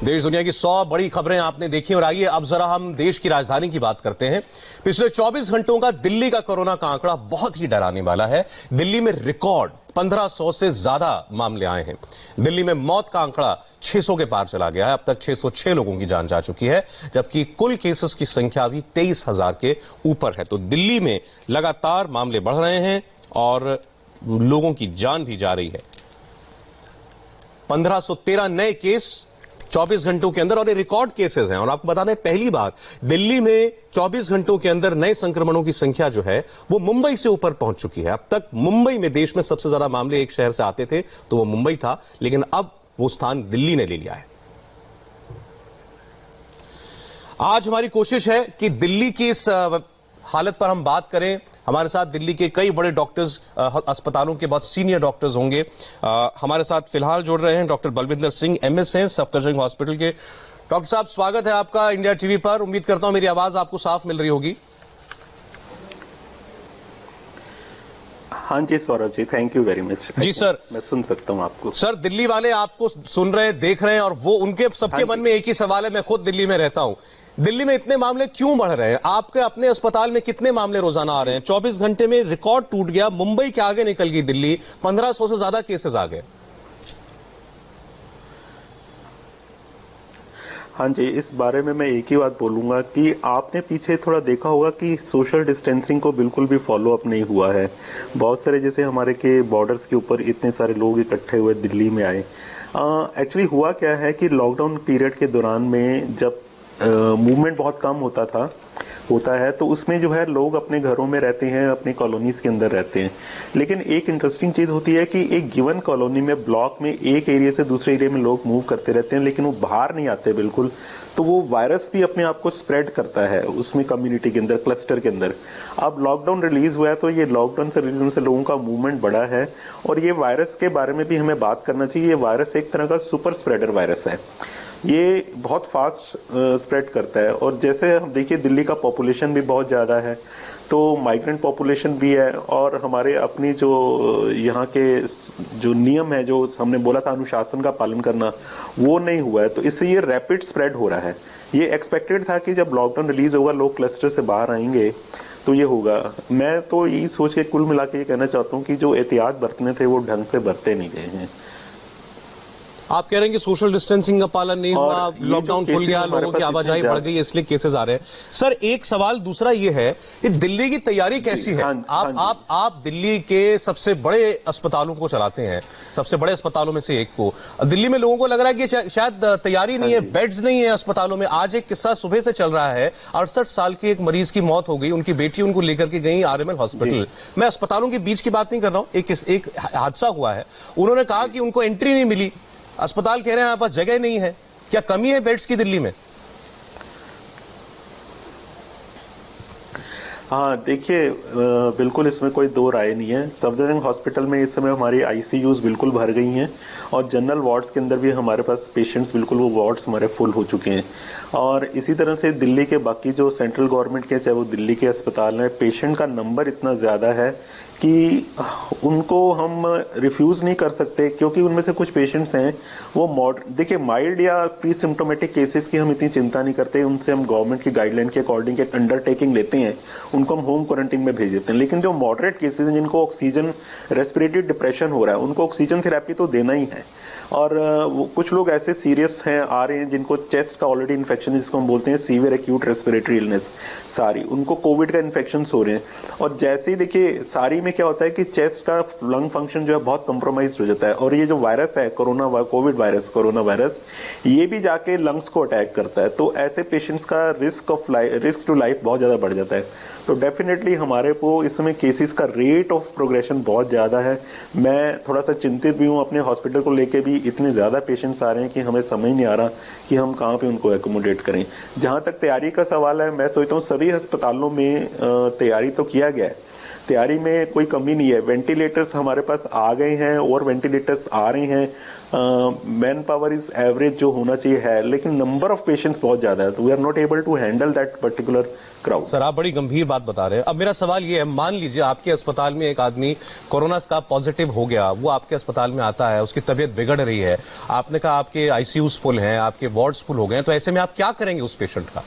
देश दुनिया की 100 बड़ी खबरें आपने देखी और आइए अब जरा हम देश की राजधानी की बात करते हैं। पिछले 24 घंटों का दिल्ली का कोरोना का आंकड़ा बहुत ही डराने वाला है। दिल्ली में रिकॉर्ड 1500 से ज्यादा मामले आए हैं। दिल्ली में मौत का आंकड़ा 600 के पार चला गया है। अब तक 606 लोगों की जान जा चुकी है, जबकि कुल केसेस की संख्या भी 23,000 के ऊपर है। तो दिल्ली में लगातार मामले बढ़ रहे हैं और लोगों की जान भी जा रही है। 1513 नए केस 24 घंटों के अंदर और ये रिकॉर्ड केसेस हैं। और आपको बता दें, पहली बार दिल्ली में 24 घंटों के अंदर नए संक्रमणों की संख्या जो है वो मुंबई से ऊपर पहुंच चुकी है। अब तक मुंबई में देश में सबसे ज्यादा मामले एक शहर से आते थे तो वो मुंबई था, लेकिन अब वो स्थान दिल्ली ने ले लिया है। आज हमारी कोशिश है कि दिल्ली की इस हालत पर हम बात करें। हमारे साथ दिल्ली के कई बड़े डॉक्टर्स, अस्पतालों के बहुत सीनियर डॉक्टर्स होंगे। हमारे साथ फिलहाल जुड़ रहे हैं डॉक्टर बलविंदर सिंह, एमएस हैं सफदरजंग हॉस्पिटल के। डॉक्टर साहब, स्वागत है आपका इंडिया टीवी पर। उम्मीद करता हूं मेरी आवाज आपको साफ मिल रही होगी। हाँ जी Saurabh ji, thank you very much. जी सर, मैं सुन सकता हूँ आपको। सर, दिल्ली वाले आपको सुन रहे हैं, देख रहे हैं और वो उनके सबके मन में एक ही सवाल है। मैं खुद दिल्ली में रहता हूं। दिल्ली में इतने मामले क्यों बढ़ रहे हैं? आपके अपने अस्पताल में कितने मामले रोजाना आ रहे हैं? 24 घंटे में रिकॉर्ड टूट गया, मुंबई के आगे निकल गई दिल्ली, 1500 से ज्यादा केसेस आ गए। हाँ जी, इस बारे में मैं एक ही बात बोलूंगा कि आपने पीछे थोड़ा देखा होगा कि सोशल डिस्टेंसिंग को बिल्कुल भी फॉलो अप नहीं हुआ है। बहुत सारे जैसे हमारे के बॉर्डर्स के ऊपर इतने सारे लोग इकट्ठे हुए दिल्ली में आए। एक्चुअली हुआ क्या है कि लॉकडाउन पीरियड के दौरान में जब मूवमेंट बहुत कम होता है तो उसमें जो है लोग अपने घरों में रहते हैं, अपनी कॉलोनीज के अंदर रहते हैं। लेकिन एक इंटरेस्टिंग चीज होती है कि एक गिवन कॉलोनी में, ब्लॉक में, एक एरिया से दूसरे एरिया में लोग मूव करते रहते हैं, लेकिन वो बाहर नहीं आते बिल्कुल। तो वो वायरस भी अपने आप को स्प्रेड करता है उसमें, कम्युनिटी के अंदर, क्लस्टर के अंदर। अब लॉकडाउन रिलीज हुआ है तो ये लॉकडाउन से रिलीज होने से लोगों का मूवमेंट बढ़ा है। और ये वायरस के बारे में भी हमें बात करना चाहिए। ये वायरस एक तरह का सुपर स्प्रेडर वायरस है। ये बहुत फास्ट स्प्रेड करता है। और जैसे हम देखिए, दिल्ली का पॉपुलेशन भी बहुत ज्यादा है, तो माइग्रेंट पॉपुलेशन भी है। और हमारे अपनी जो यहाँ के जो नियम है, जो हमने बोला था अनुशासन का पालन करना, वो नहीं हुआ है। तो इससे ये रैपिड स्प्रेड हो रहा है। ये एक्सपेक्टेड था कि जब लॉकडाउन रिलीज होगा, लोग क्लस्टर से बाहर आएंगे तो ये होगा। मैं तो यही सोच के कुल मिला के ये कहना चाहता हूँ कि जो एहतियात बरतने थे वो ढंग से बरते नहीं गए हैं। आप कह रहे हैं कि सोशल डिस्टेंसिंग का पालन नहीं हुआ, लॉकडाउन खुल गया, लोगों की आवाजाही बढ़ गई, इसलिए केसेस आ रहे हैं। सर, एक सवाल दूसरा ये है कि दिल्ली की तैयारी कैसी है? आप दिल्ली के सबसे बड़े अस्पतालों को चलाते हैं, सबसे बड़े अस्पतालों में से एक को। दिल्ली में लोगों को लग रहा है कि शायद तैयारी नहीं है, बेड्स नहीं है अस्पतालों में। आज एक किस्सा सुबह से चल रहा है, 68 साल की एक मरीज की मौत हो गई। उनकी बेटी उनको लेकर के गई आरएमएल हॉस्पिटल। मैं अस्पतालों के बीच की बात नहीं कर रहा हूं, एक हादसा हुआ है। उन्होंने कहा कि उनको एंट्री नहीं मिली। अस्पताल कह रहे हैं हमारे पास जगह नहीं है। क्या कमी है बेड्स की दिल्ली में? हाँ देखिए, बिल्कुल इसमें कोई दो राय नहीं है। सफदरजंग हॉस्पिटल में इस समय हमारी आईसीयूज बिल्कुल भर गई हैं और जनरल वार्ड्स के अंदर भी हमारे पास पेशेंट्स, बिल्कुल वो वार्ड्स हमारे फुल हो चुके हैं। और इसी तरह से दिल्ली के बाकी जो सेंट्रल गवर्नमेंट के, चाहे वो दिल्ली के अस्पताल हैं, पेशेंट का नंबर इतना ज्यादा है कि उनको हम रिफ्यूज नहीं कर सकते, क्योंकि उनमें से कुछ पेशेंट्स हैं वो देखिए माइल्ड या प्री सिम्टोमेटिक केसेस की हम इतनी चिंता नहीं करते। उनसे हम गवर्नमेंट की गाइडलाइन के अकॉर्डिंग एक अंडरटेकिंग लेते हैं, उनको हम होम क्वारंटीन में भेज देते हैं। लेकिन जो मॉडरेट केसेस हैं, जिनको ऑक्सीजन, रेस्पिरेटरी डिप्रेशन हो रहा है, उनको ऑक्सीजन थेरेपी तो देना ही है। और कुछ लोग ऐसे सीरियस हैं, आ रहे हैं, जिनको चेस्ट का ऑलरेडी इन्फेक्शन, जिसको हम बोलते हैं सीवियर एक्यूट रेस्पिरेटरी इलनेस, सारी उनको कोविड का इन्फेक्शन हो रहे हैं। और जैसे ही देखिए सारी में क्या होता है कि चेस्ट का लंग फंक्शन जो है बहुत कंप्रोमाइज हो जाता है। और ये जो वायरस है कोरोना वायरस, ये भी जाके लंग्स को अटैक करता है। तो ऐसे पेशेंट्स का रिस्क टू लाइफ बहुत ज्यादा बढ़ जाता है। तो डेफिनेटली हमारे को इस समय केसेस का रेट ऑफ प्रोग्रेशन बहुत ज्यादा है। मैं थोड़ा सा चिंतित भी हूँ अपने हॉस्पिटल को लेके भी। इतने ज्यादा पेशेंट्स आ रहे हैं कि हमें समझ नहीं आ रहा कि हम कहाँ पे उनको एकोमोडेट करें। जहां तक तैयारी का सवाल है, मैं सोचता हूँ सभी अस्पतालों में तैयारी तो किया गया है, तैयारी में कोई कमी नहीं है। वेंटिलेटर्स हमारे पास आ गए हैं और वेंटिलेटर्स आ रहे हैं, मैन पावर इज एवरेज जो होना चाहिए है, लेकिन नंबर ऑफ पेशेंट्स बहुत ज्यादा है, तो we are not able to handle that particular crowd. Sir आप बड़ी गंभीर बात बता रहे हैं। अब मेरा सवाल ये है, मान लीजिए आपके अस्पताल में एक आदमी कोरोना का पॉजिटिव हो गया, वो आपके अस्पताल में आता है, उसकी तबीयत बिगड़ रही है, आपने कहा आपके आईसीयूज फुल हैं, आपके वार्ड्स फुल हो गए हैं, तो ऐसे में आप क्या करेंगे उस पेशेंट का?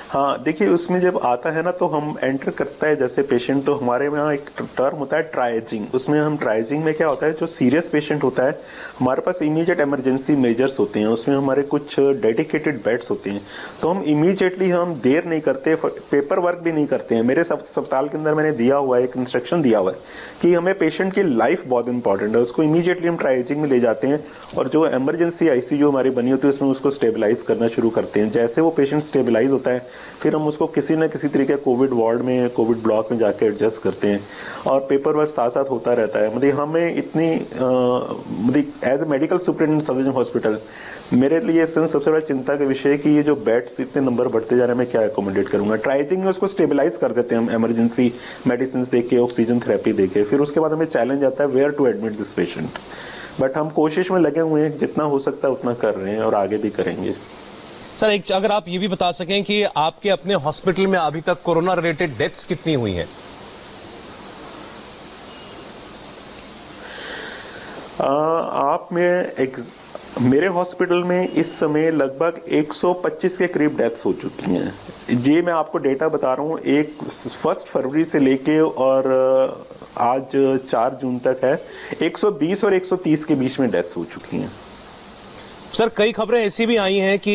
हाँ देखिए, उसमें जब आता है ना तो हम एंटर करता है जैसे पेशेंट, तो हमारे यहाँ एक टर्म होता है ट्राइजिंग। उसमें हम ट्राइजिंग में क्या होता है, जो सीरियस पेशेंट होता है हमारे पास इमीडिएट इमरजेंसी मेजर्स होते हैं, उसमें हमारे कुछ डेडिकेटेड बेड्स होते हैं, तो हम इमीडिएटली हम देर नहीं करते, पेपर वर्क भी नहीं करते हैं। मेरे अस्पताल के अंदर मैंने दिया हुआ है, एक इंस्ट्रक्शन दिया हुआ है कि हमें पेशेंट की लाइफ बहुत इंपॉर्टेंट है, उसको इमीडिएटली हम ट्राइजिंग में ले जाते हैं और जो इमरजेंसी आईसीयू हमारी बनी होती है उसमें उसको स्टेबलाइज करना शुरू करते हैं। जैसे वो पेशेंट स्टेबलाइज होता है फिर हम उसको किसी न किसी तरीके कोविड वार्ड में, कोविड ब्लॉक में जाके एडजस्ट करते हैं और पेपर वर्क साथ साथ होता रहता है। मतलब हमें इतनी as a medical superintendent sub division hospital, मेरे लिए सबसे बड़ा चिंता का विषय है कि ये जो बेड्स इतने नंबर बढ़ते जा रहे हैं, मैं क्या एकोमोडेट करूंगा। ट्राइजिंग में उसको स्टेबलाइज कर देते हैं हम, इमरजेंसी मेडिसिन देके, ऑक्सीजन थेरेपी देके, फिर उसके बाद हमें चैलेंज आता है where to admit this patient. But हम कोशिश में लगे हुए हैं, जितना हो सकता है उतना कर रहे हैं और आगे भी करेंगे। सर एक अगर आप ये भी बता सकें कि आपके अपने हॉस्पिटल में अभी तक कोरोना रिलेटेड डेथ्स कितनी हुई हैं? मेरे हॉस्पिटल में इस समय लगभग 125 के करीब डेथ्स हो चुकी हैं। ये मैं आपको डेटा बता रहा हूँ, 1 फरवरी से लेके और आज 4 जून तक है, 120 और 130 के बीच में डेथ्स हो चुकी हैं। सर कई खबरें ऐसी भी आई हैं कि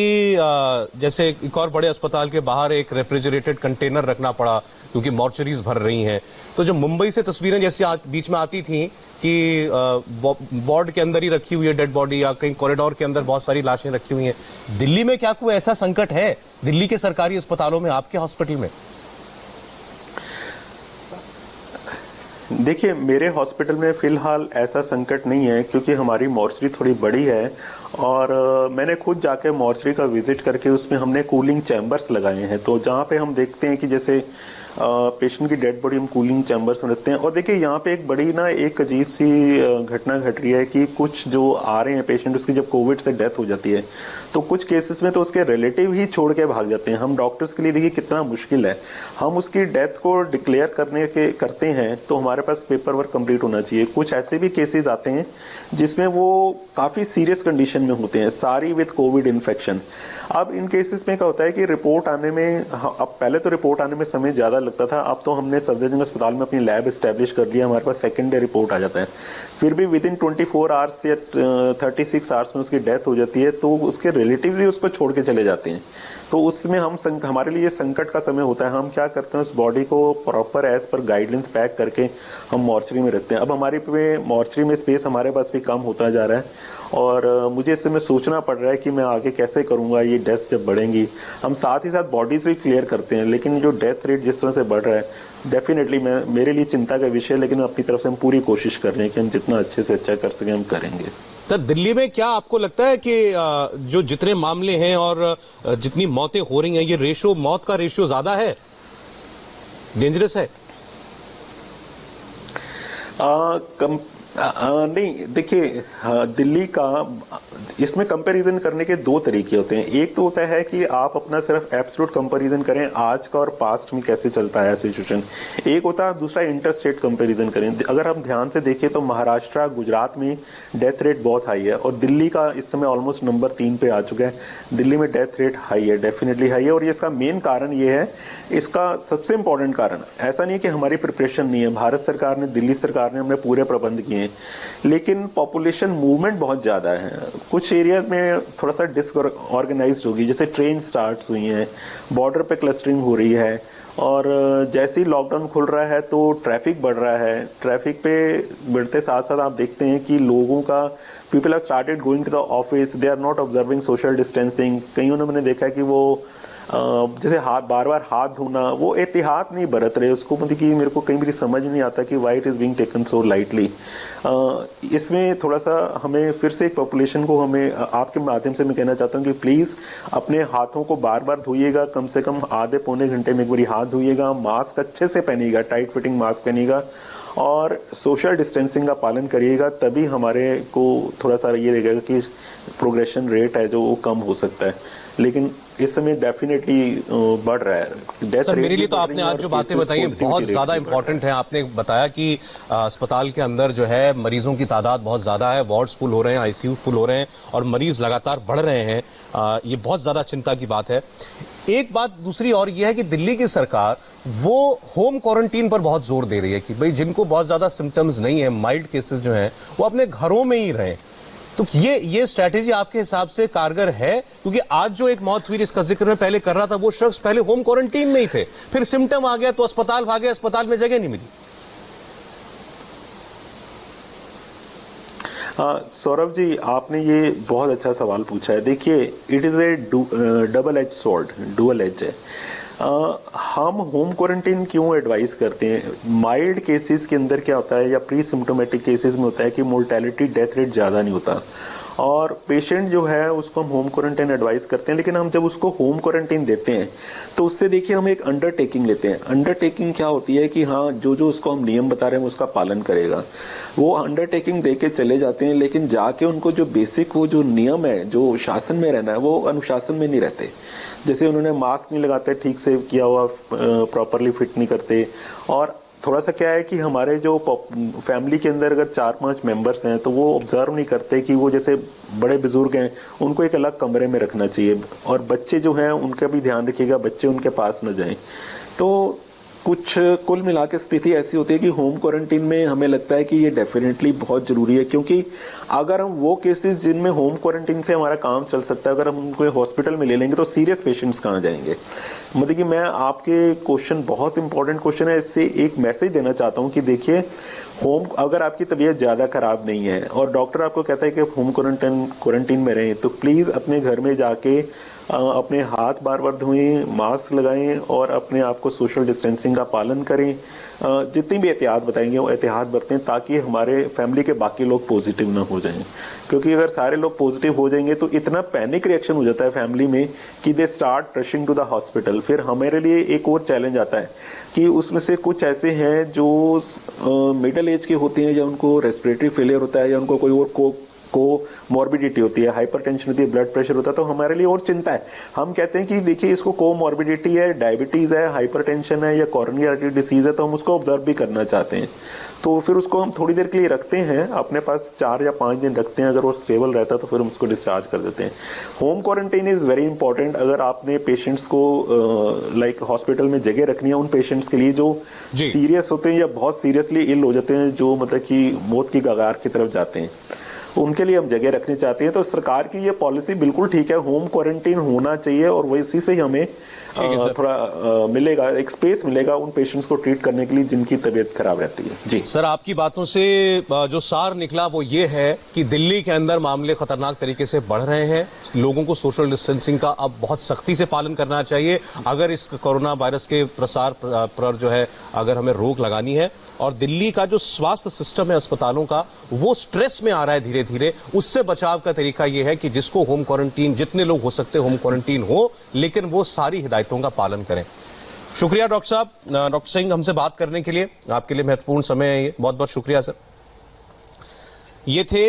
जैसे एक और बड़े अस्पताल के बाहर एक रेफ्रिजरेटेड कंटेनर रखना पड़ा क्योंकि मॉर्चरीज भर रही हैं। तो जो मुंबई से तस्वीरें जैसे बीच में आती थी कि वार्ड के अंदर ही रखी हुई है डेड बॉडी या कहीं कॉरिडोर के अंदर बहुत सारी लाशें रखी हुई हैं, दिल्ली में क्या कोई ऐसा संकट है दिल्ली के सरकारी अस्पतालों में, आपके हॉस्पिटल में? देखिए, मेरे हॉस्पिटल में फिलहाल ऐसा संकट नहीं है क्योंकि हमारी मॉर्चरी थोड़ी बड़ी है और मैंने खुद जाके मॉर्चरी का विजिट करके उसमें हमने कूलिंग चैम्बर्स लगाए हैं। तो जहाँ पे हम देखते हैं कि जैसे पेशेंट की डेड बॉडी हम कूलिंग चैम्बर्स में रखते हैं। और देखिए यहाँ पे एक अजीब सी घटना घट रही है कि कुछ जो आ रहे हैं पेशेंट, उसकी जब कोविड से डेथ हो जाती है तो कुछ केसेस में तो उसके रिलेटिव ही छोड़ के भाग जाते हैं। हम डॉक्टर्स के लिए देखिए कितना मुश्किल है, हम उसकी डेथ को डिक्लेयर करते हैं तो हमारे पास पेपर वर्क कंप्लीट होना चाहिए। कुछ ऐसे भी केसेस आते हैं जिसमें वो काफी सीरियस कंडीशन में होते हैं, सारी विद कोविड इन्फेक्शन। अब इन केसेस में क्या होता है कि रिपोर्ट आने में, अब पहले तो रिपोर्ट आने में समय ज्यादा लगता था, अब तो हमने सफदरजंग अस्पताल में अपनी लैब एस्टेब्लिश कर लिया, हमारे पास सेकेंड डे रिपोर्ट आ जाता है। फिर भी विद इन 24 आवर्स या 36 आवर्स में उसकी डेथ हो जाती है तो उसके रिलेटिव्स ही उसको छोड़ के चले जाते हैं। तो उसमें हमारे लिए संकट का समय होता है। हम क्या करते हैं, उस बॉडी को proper as per guidelines pack करके हम मॉर्चरी में रखते हैं। अब हमारी मॉर्चरी में स्पेस हमारे पास भी कम होता जा रहा है और मुझे इस समय सोचना पड़ रहा है कि मैं आगे कैसे करूंगा ये डेथ जब बढ़ेंगी। हम साथ ही साथ बॉडीज भी क्लियर करते हैं, लेकिन जो डेथ रेट जिस तरह से बढ़ रहा है डेफिनेटली मेरे लिए चिंता का विषय है, लेकिन अपनी तरफ से हम पूरी कोशिश कर रहे हैं कि हम जितना अच्छे से अच्छा कर सके हम करेंगे। सर दिल्ली में क्या आपको लगता है कि जो जितने मामले हैं और जितनी मौतें हो रही हैं, ये मौत का रेशियो ज्यादा है, डेंजरस है? नहीं, देखिए दिल्ली का इसमें कंपैरिजन करने के 2 तरीके होते हैं। एक तो होता है कि आप अपना सिर्फ एब्सोल्यूट कंपैरिजन करें आज का और पास्ट में कैसे चलता है सिचुएशन। एक होता है दूसरा इंटर स्टेट कंपैरिजन करें। अगर हम ध्यान से देखें तो महाराष्ट्र, गुजरात में डेथ रेट बहुत हाई है और दिल्ली का इस समय ऑलमोस्ट नंबर 3 पे आ चुका है। दिल्ली में डेथ रेट हाई है, डेफिनेटली हाई है और इसका मेन कारण ये है, इसका सबसे इंपॉर्टेंट कारण ऐसा नहीं कि हमारी प्रिपरेशन नहीं है, भारत सरकार ने, दिल्ली सरकार ने, हमने पूरे प्रबंध किए हैं, लेकिन पॉपुलेशन मूवमेंट बहुत ज्यादा है। कुछ एरिया में थोड़ा सा डिसऑर्गेनाइज्ड होगी, जैसे ट्रेन स्टार्ट हुई हैं, बॉर्डर पे क्लस्टरिंग हो रही है और जैसे ही लॉकडाउन खुल रहा है तो ट्रैफिक बढ़ रहा है। ट्रैफिक पे बढ़ते साथ साथ आप देखते हैं कि लोगों का, people have started going to the office, they are not observing social distancing. कईयों ने मैंने देखा है कि वो जैसे बार बार हाथ धोना, वो एहतियात नहीं बरत रहे उसको, मतलब कि मेरे को कई बार समझ नहीं आता कि why it is being taken so lightly. इसमें थोड़ा सा हमें फिर से एक पॉपुलेशन को हमें आपके माध्यम से मैं कहना चाहता हूँ कि प्लीज अपने हाथों को बार बार धोइएगा, कम से कम आधे पौने घंटे में एक बार हाथ धोइएगा, मास्क अच्छे से पहनिएगा, टाइट फिटिंग मास्क पहनिएगा और सोशल डिस्टेंसिंग का पालन करिएगा, तभी हमारे को थोड़ा सा ये रहेगा कि प्रोग्रेशन रेट है जो वो कम हो सकता है। लेकिन इस समय डेफिनेटली बढ़ रहा है। सर मेरे लिए तो आपने आज जो बातें बताई बहुत ज्यादा इंपॉर्टेंट है। आपने बताया कि अस्पताल के अंदर जो है मरीजों की तादाद बहुत ज्यादा है, वार्ड्स फुल हो रहे हैं, आईसीयू फुल हो रहे हैं और मरीज लगातार बढ़ रहे हैं। ये बहुत ज्यादा चिंता की बात है। एक बात दूसरी और ये है कि दिल्ली की सरकार वो होम क्वारंटीन पर बहुत जोर दे रही है कि भाई जिनको बहुत ज्यादा सिम्टम्स नहीं है, माइल्ड केसेस जो हैं वो अपने घरों में ही रहें। तो ये स्ट्रैटेजी आपके हिसाब से कारगर है? क्योंकि आज जो एक मौत हुई इसका जिक्र मैं पहले कर रहा था, वो शख्स पहले होम क्वारंटीन में ही थे, फिर सिम्टम आ गया तो अस्पताल भागे, अस्पताल में जगह नहीं मिली। सौरभ जी, आपने ये बहुत अच्छा सवाल पूछा है। देखिए, it is a double edge sword, dual edge है। हम होम क्वारंटीन क्यों एडवाइस करते हैं? माइल्ड केसेस के अंदर क्या होता है या प्री सिम्टोमेटिक केसेस में होता है कि मोर्टेलिटी डेथ रेट ज्यादा नहीं होता और पेशेंट जो है उसको हम होम क्वारंटाइन एडवाइस करते हैं। लेकिन हम जब उसको होम क्वारंटाइन देते हैं तो उससे देखिए हम एक अंडरटेकिंग लेते हैं। अंडरटेकिंग क्या होती है कि हाँ, जो उसको हम नियम बता रहे हैं उसका पालन करेगा। वो अंडरटेकिंग दे के चले जाते हैं, लेकिन जाके उनको जो बेसिक वो जो नियम है, जो शासन में रहना है, वो अनुशासन में नहीं रहते। जैसे उन्होंने मास्क नहीं लगाते ठीक से किया हुआ, प्रॉपरली फिट नहीं करते। और थोड़ा सा क्या है कि हमारे जो फैमिली के अंदर अगर 4-5 मेंबर्स हैं तो वो ऑब्जर्व नहीं करते कि वो जैसे बड़े बुजुर्ग हैं उनको एक अलग कमरे में रखना चाहिए और बच्चे जो हैं उनका भी ध्यान रखिएगा, बच्चे उनके पास न जाएं। तो कुछ कुल मिला के स्थिति ऐसी होती है कि होम क्वारंटीन में हमें लगता है कि ये डेफिनेटली बहुत जरूरी है, क्योंकि अगर हम वो केसेस जिनमें होम क्वारंटीन से हमारा काम चल सकता है अगर हम उनको हॉस्पिटल में ले लेंगे तो सीरियस पेशेंट्स कहाँ जाएंगे। मतलब कि मैं आपके क्वेश्चन बहुत इंपॉर्टेंट क्वेश्चन है, इससे एक मैसेज देना चाहता हूँ कि देखिए, अगर आपकी तबीयत ज्यादा खराब नहीं है और डॉक्टर आपको कहता है कि होम क्वारंटीन में रहें, तो प्लीज अपने घर में जाके अपने हाथ बार बार धोएं, मास्क लगाएं और अपने आप को सोशल डिस्टेंसिंग का पालन करें। जितनी भी एहतियात बताएंगे वो एहतियात बरतें ताकि हमारे फैमिली के बाकी लोग पॉजिटिव ना हो जाएं। क्योंकि अगर सारे लोग पॉजिटिव हो जाएंगे तो इतना पैनिक रिएक्शन हो जाता है फैमिली में कि they start rushing to the hospital. फिर हमारे लिए एक और चैलेंज आता है कि उसमें से कुछ ऐसे हैं जो मिडिल एज के होते हैं या उनको रेस्पिरेटरी फेलियर होता है या उनको कोई और कोमॉर्बिडिटी होती है, हाइपरटेंशन होती है, ब्लड प्रेशर होता है, तो हमारे लिए और चिंता है। हम कहते हैं कि देखिए इसको कोमॉर्बिडिटी है, डायबिटीज है, हाइपरटेंशन है या कोरोनरी आर्टरी डिसीज है, तो हम उसको ऑब्जर्व भी करना चाहते हैं। तो फिर उसको हम थोड़ी देर के लिए रखते हैं अपने पास, 4 या 5 दिन रखते हैं। अगर वो स्टेबल रहता है तो फिर हम उसको डिस्चार्ज कर देते हैं। Home quarantine is very important. अगर आपने पेशेंट्स को लाइक हॉस्पिटल में जगह रखनी है उन पेशेंट्स के लिए जो सीरियस होते हैं या बहुत सीरियसली इल हो जाते हैं, जो मतलब कि मौत की कगार की तरफ जाते हैं, उनके लिए हम जगह रखनी चाहते हैं। तो सरकार की ये पॉलिसी बिल्कुल ठीक है, होम क्वारंटीन होना चाहिए और वही से ही हमें थोड़ा मिलेगा, एक स्पेस मिलेगा उन पेशेंट्स को ट्रीट करने के लिए जिनकी तबीयत खराब रहती है। जी सर, आपकी बातों से जो सार निकला वो ये है कि दिल्ली के अंदर मामले खतरनाक तरीके से बढ़ रहे हैं। लोगों को सोशल डिस्टेंसिंग का अब बहुत सख्ती से पालन करना चाहिए अगर इस कोरोना वायरस के प्रसार पर जो है अगर हमें रोक लगानी है। और दिल्ली का जो स्वास्थ्य सिस्टम है अस्पतालों का, वो स्ट्रेस में आ रहा है धीरे धीरे। उससे बचाव का तरीका यह है कि जिसको होम क्वारंटीन, जितने लोग हो सकते होम क्वारंटीन हो, लेकिन वो सारी हिदायतों का पालन करें। शुक्रिया डॉक्टर साहब, डॉक्टर सिंह, हमसे बात करने के लिए। आपके लिए महत्वपूर्ण समय है ये, बहुत बहुत शुक्रिया सर। ये थे